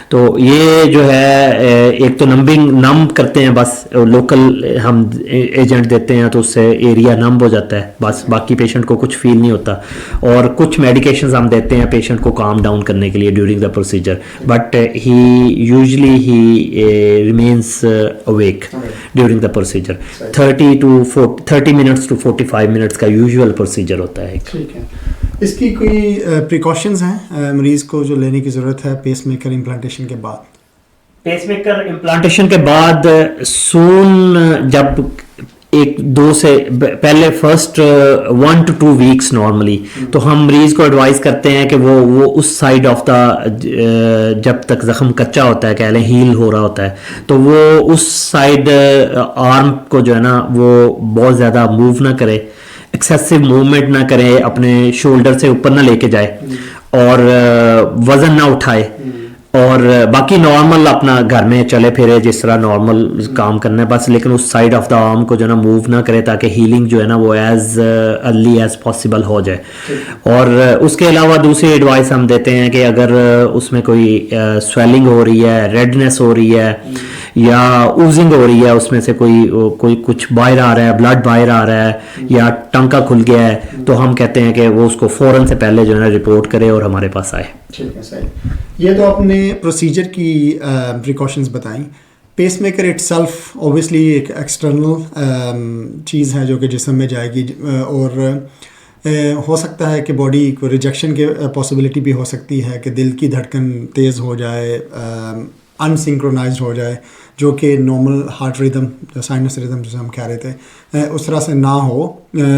تو یہ جو ہے ایک تو نم کرتے ہیں, بس لوکل ہم ایجنٹ دیتے ہیں تو اس سے ایریا نم ہو جاتا ہے, بس باقی پیشنٹ کو کچھ فیل نہیں ہوتا, اور کچھ میڈیکیشنز ہم دیتے ہیں پیشنٹ کو کام ڈاؤن کرنے کے لیے during the procedure, but usually he remains awake during the procedure. 30 minutes to 45 minutes کا یوزول پروسیجر ہوتا ہے. ٹھیک ہے, اس کی کوئی پریکاشنز ہیں مریض کو جو لینے کی ضرورت ہے پیس میکر امپلانٹیشن کے بعد؟ پیس میکر امپلانٹیشن کے بعد سون جب 1-2 سے پہلے فرسٹ 1 to 2 ویکس نارملی, تو ہم مریض کو ایڈوائز کرتے ہیں کہ وہ اس سائڈ آف دا جب تک زخم کچا ہوتا ہے, کہہ لیں ہیل ہو رہا ہوتا ہے, تو وہ اس سائڈ آرم کو جو ہے نا وہ بہت زیادہ موو نہ کرے, ایکسیسو موومنٹ نہ کرے, اپنے شولڈر سے اوپر نہ لے کے جائے, اور وزن نہ اٹھائے, اور باقی نارمل اپنا گھر میں چلے پھرے جس طرح نارمل کام کرنا ہے بس, لیکن اس سائڈ آف دا آرم کو جو ہے نا موو نہ کرے تاکہ ہیلنگ جو ہے نا وہ ایز ارلی ایز پاسبل ہو جائے. اور اس کے علاوہ دوسری ایڈوائس ہم دیتے ہیں کہ اگر اس میں کوئی سویلنگ ہو رہی ہے, ریڈنس ہو رہی ہے, یا اوزنگ ہو رہی ہے, اس میں سے کوئی کچھ باہر آ رہا ہے, بلڈ باہر آ رہا ہے, یا ٹنکا کھل گیا ہے, تو ہم کہتے ہیں کہ وہ اس کو فوراً سے پہلے جو ہے نا رپورٹ کرے اور ہمارے پاس آئے. ٹھیک ہے, صحیح. یہ تو آپ نے پروسیجر کی پریکاشنز بتائیں. پیس میکر اٹ سیلف اوبیسلی ایک ایکسٹرنل چیز ہے جو کہ جسم میں جائے گی, اور ہو سکتا ہے کہ باڈی کو ریجیکشن کی پاسبلٹی بھی ہو سکتی ہے کہ دل کی دھڑکن تیز ہو جائے, انسنکرونائزڈ ہو جائے, جو کہ normal heart rhythm, science rhythm جسے ہم کہہ رہے تھے, اس طرح سے نہ ہو,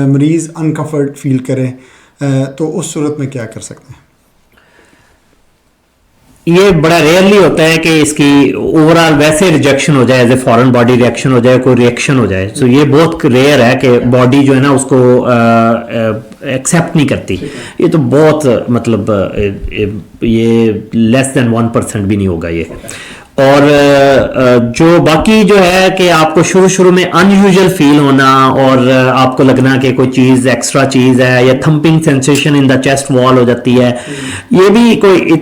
مریض انکمفرٹ فیل کرے, تو اس صورت میں کیا کر سکتے ہیں؟ یہ بڑا ریئرلی ہوتا ہے کہ اس کی اوور آل ویسے ریجیکشن ہو جائے, as a foreign body reaction ہو جائے, کوئی ریئیکشن ہو جائے, تو یہ بہت ریئر ہے کہ باڈی جو ہے نا اس کو ایکسیپٹ نہیں کرتی. یہ تو بہت مطلب یہ لیس دین 1% بھی نہیں ہوگا یہ. اور جو باقی جو ہے کہ آپ کو شروع میں ان یوزل فیل ہونا, اور آپ کو لگنا کہ کوئی چیز ایکسٹرا چیز ہے, یا thumping sensation in the chest وال ہو جاتی ہے, یہ بھی کوئی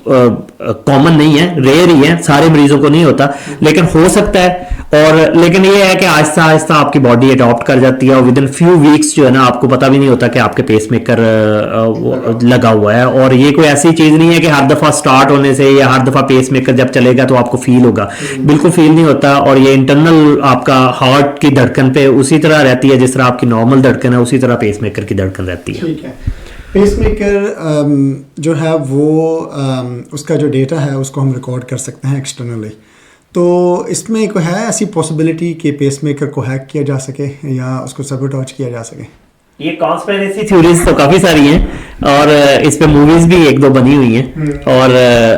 کامن نہیں ہے, ریئر ہی ہے, سارے مریضوں کو نہیں ہوتا, لیکن ہو سکتا ہے. اور لیکن یہ ہے کہ آہستہ آہستہ آپ کی باڈی اڈاپٹ کر جاتی ہے, اور ود ان فیو ویکس جو ہے نا آپ کو پتہ بھی نہیں ہوتا کہ آپ کے پیس میکر لگا ہوا ہے. اور یہ کوئی ایسی چیز نہیں ہے کہ ہر دفعہ سٹارٹ ہونے سے یا ہر دفعہ پیس میکر جب چلے گا تو آپ کو فیل ہوگا, بالکل فیل نہیں ہوتا. اور یہ انٹرنل آپ کا ہارٹ کی دھڑکن پہ اسی طرح رہتی ہے جس طرح آپ کی نارمل دھڑکن ہے, اسی طرح پیس میکر کی دھڑکن رہتی ہے. ٹھیک ہے. پیس میکر جو ہے وہ اس کا جو ڈیٹا ہے اس کو ہم ریکارڈ کر سکتے ہیں ایکسٹرنلی, تو اس میں کوئی ہے ایسی پاسبلٹی کہ پیس میکر کو ہیک کیا جا سکے یا اس کو سیبوٹیج کیا جا سکے؟ یہ کانسپیریسی تھیوریز تو کافی ساری ہیں, اور اس پہ موویز بھی 1-2 بنی ہوئی ہیں, اور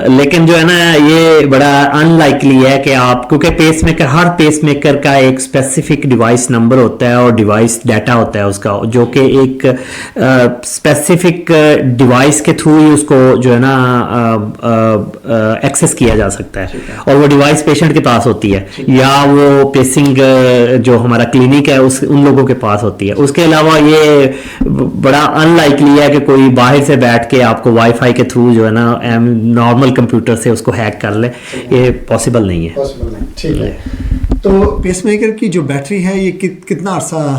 لیکن جو ہے نا یہ بڑا ان لائکلی ہے کہ آپ, کیونکہ پیس میکر, ہر پیس میکر کا ایک اسپیسیفک ڈیوائس نمبر ہوتا ہے اور ڈیوائس ڈیٹا ہوتا ہے اس کا, جو کہ ایک اسپیسیفک ڈیوائس کے تھرو ہی اس کو جو ہے نا ایکسیس کیا جا سکتا ہے, اور وہ ڈیوائس پیشنٹ کے پاس ہوتی ہے, یا وہ پیسنگ جو ہمارا کلینک ہے ان لوگوں کے پاس ہوتی ہے. اس کے علاوہ یہ بڑا ان لائکلی ہے کہ کوئی باہر سے بیٹھ کے آپ کو وائی فائی کے تھرو جو ہے نا نارمل کمپیوٹر سے اس کو ہیک کر لے, یہ پاسبل نہیں ہے. ٹھیک ہے. تو پیس میکر کی جو بیٹری ہے یہ کتنا عرصہ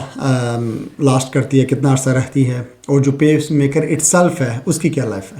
لاسٹ کرتی ہے, کتنا عرصہ رہتی ہے, اور جو پیس میکر اٹ سیلف ہے اس کی کیا لائف ہے؟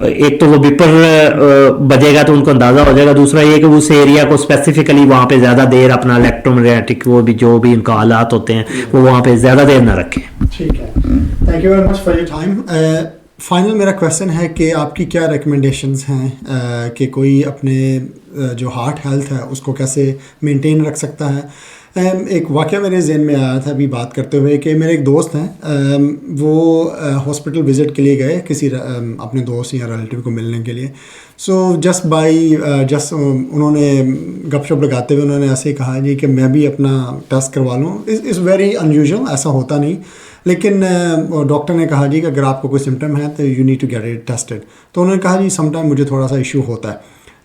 ایک تو وہ بیپر بجے گا تو ان کو اندازہ ہو جائے گا, دوسرا یہ کہ اس ایریا کو اسپیسیفکلی وہاں پہ زیادہ دیر اپنا الیکٹرومیگنیٹک وہ بھی جو بھی ان کا آلات ہوتے ہیں وہ وہاں پہ زیادہ دیر نہ رکھیں. ٹھیک ہے, thank you very much for your time. Final میرا کویشچن ہے کہ آپ کی کیا ریکمنڈیشنز ہیں کہ کوئی اپنے جو ہارٹ ہیلتھ ہے اس کو کیسے مینٹین رکھ سکتا ہے. ایک واقعہ میرے ذہن میں آیا تھا ابھی بات کرتے ہوئے کہ میرے ایک دوست ہیں, وہ ہاسپٹل وزٹ کے لیے گئے کسی اپنے دوست یا ریلیٹیو کو ملنے کے لیے. سو جسٹ انہوں نے گپ شپ لگاتے ہوئے انہوں نے ایسے ہی کہا جی کہ میں بھی اپنا ٹیسٹ کروا لوں. از ویری انیوژل, ایسا ہوتا نہیں, لیکن ڈاکٹر نے کہا جی کہ اگر آپ کو کوئی سمٹم ہے تو you need to get it tested. تو انہوں نے کہا جی سم ٹائم مجھے تھوڑا سا ایشو ہوتا ہے.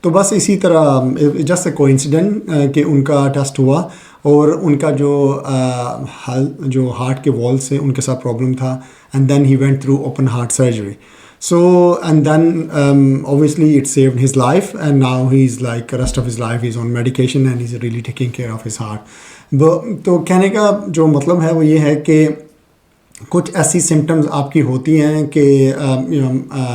تو بس اسی طرح جسٹ اے کوئنسیڈنٹ کہ ان کا ٹیسٹ ہوا اور ان کا جو ہارٹ کے وال سے ان کے ساتھ پرابلم تھا, and then he went through open heart surgery. So and then obviously it saved his life, and now he's like rest of his life he's on medication and he's really taking care of his heart. تو کہنے کا جو مطلب ہے وہ یہ ہے کہ کچھ ایسی سمٹمز آپ کی ہوتی ہیں کہ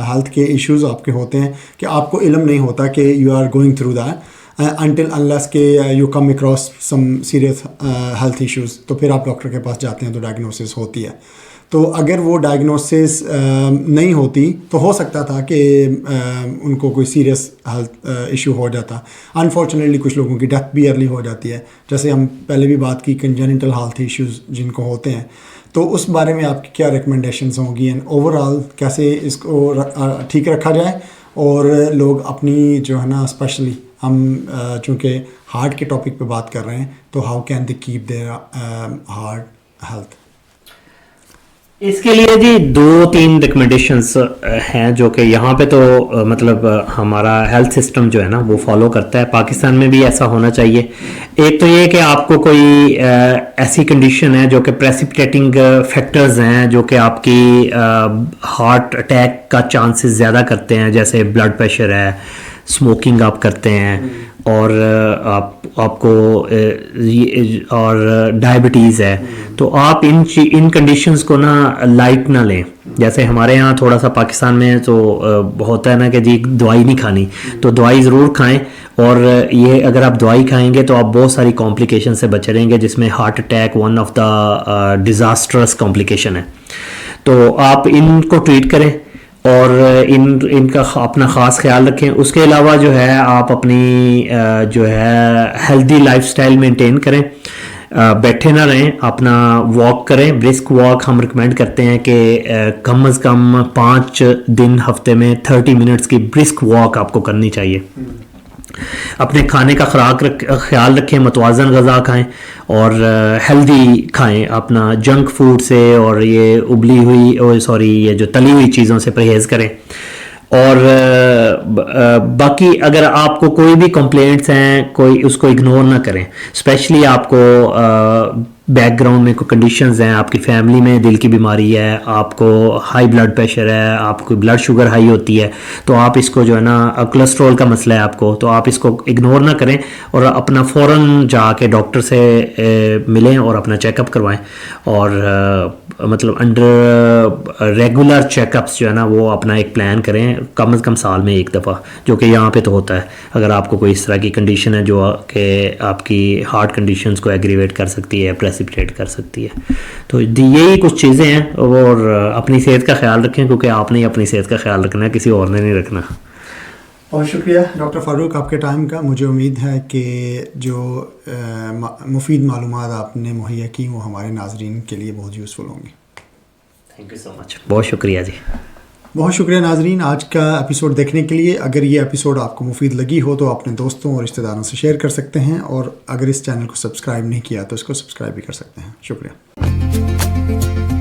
ہیلتھ کے ایشوز آپ کے ہوتے ہیں کہ آپ کو علم نہیں ہوتا کہ you are going through that until unless کہ you come across some serious health issues, تو پھر آپ ڈاکٹر کے پاس جاتے ہیں تو ڈائگنوسس ہوتی ہے. تو اگر وہ ڈائگنوسس نہیں ہوتی تو ہو سکتا تھا کہ ان کو کوئی سیریس ہیلتھ ایشو ہو جاتا. انفارچونیٹلی کچھ لوگوں کی ڈیتھ بھی ارلی ہو جاتی ہے, جیسے ہم پہلے بھی بات کی کنجنٹل ہیلتھ ایشوز جن کو ہوتے ہیں. تو اس بارے میں آپ کی کیا ریکمنڈیشنز ہوں گی, اینڈ اوور آل کیسے اس کو ٹھیک رکھا جائے, اور لوگ اپنی جو ہے نا اسپیشلی ہم چونکہ ہارٹ کے ٹاپک پہ بات کر رہے ہیں تو how can they keep their heart health. اس کے لیے جی 2-3 ریکمنڈیشنس ہیں جو کہ یہاں پہ تو مطلب ہمارا ہیلتھ سسٹم جو ہے نا وہ فالو کرتا ہے. پاکستان میں بھی ایسا ہونا چاہیے. ایک تو یہ کہ آپ کو کوئی ایسی کنڈیشن ہے جو کہ پریسپٹیٹنگ فیکٹرز ہیں جو کہ آپ کی ہارٹ اٹیک کا چانسز زیادہ کرتے ہیں, جیسے بلڈ پریشر ہے, اسموکنگ آپ کرتے ہیں, اور آپ کو اور ڈائبٹیز ہے. تو آپ ان کنڈیشنز کو نا لائٹ نہ لیں. جیسے ہمارے یہاں تھوڑا سا پاکستان میں تو ہوتا ہے نا کہ جی دوائی نہیں کھانی, تو دوائی ضرور کھائیں, اور یہ اگر آپ دوائی کھائیں گے تو آپ بہت ساری کمپلیکیشن سے بچے رہیں گے, جس میں heart attack one of the disastrous complication ہے. تو آپ ان کو ٹریٹ کریں اور ان کا اپنا خاص خیال رکھیں. اس کے علاوہ جو ہے آپ اپنی جو ہے ہیلدی لائف سٹائل مینٹین کریں, بیٹھے نہ رہیں, اپنا واک کریں, برسک واک ہم ریکمینڈ کرتے ہیں کہ کم از کم 5 دن ہفتے میں 30 منٹس کی برسک واک آپ کو کرنی چاہیے. اپنے کھانے کا خیال رکھیں, متوازن غذا کھائیں اور ہیلدی کھائیں, اپنا جنک فوڈ سے اور یہ ابلی ہوئی یہ جو تلی ہوئی چیزوں سے پرہیز کریں. اور باقی اگر آپ کو کوئی بھی کمپلینٹس ہیں کوئی اس کو اگنور نہ کریں. اسپیشلی آپ کو بیک گراؤنڈ میں کوئی کنڈیشنز ہیں, آپ کی فیملی میں دل کی بیماری ہے, آپ کو ہائی بلڈ پریشر ہے, آپ کو بلڈ شوگر ہائی ہوتی ہے, تو آپ اس کو جو ہے نا کولیسٹرول کا مسئلہ ہے آپ کو, تو آپ اس کو اگنور نہ کریں اور اپنا فوراً جا کے ڈاکٹر سے ملیں اور اپنا چیک اپ کروائیں. اور مطلب انڈر ریگولر چیک اپس جو ہے نا وہ اپنا ایک پلان کریں, کم از کم سال میں 1 دفعہ, جو کہ یہاں پہ تو ہوتا ہے. اگر آپ کو کوئی اس طرح کی کنڈیشن ہے جو کہ آپ کی ہارٹ کنڈیشنز کو ایگریویٹ کر سکتی ہے, پریسپٹیٹ کر سکتی ہے. تو یہی کچھ چیزیں ہیں, اور اپنی صحت کا خیال رکھیں کیونکہ آپ نے اپنی صحت کا خیال رکھنا ہے, کسی اور نے نہیں رکھنا. بہت شکریہ ڈاکٹر فاروق آپ کے ٹائم کا. مجھے امید ہے کہ جو مفید معلومات آپ نے مہیا کی وہ ہمارے ناظرین کے لیے بہت یوزفل ہوں گی. تھینک یو سو مچ. بہت شکریہ جی. بہت شکریہ ناظرین آج کا ایپیسوڈ دیکھنے کے لیے. اگر یہ ایپیسوڈ آپ کو مفید لگی ہو تو اپنے دوستوں اور رشتہ داروں سے شیئر کر سکتے ہیں, اور اگر اس چینل کو سبسکرائب نہیں کیا تو اس کو سبسکرائب بھی کر سکتے ہیں. شکریہ.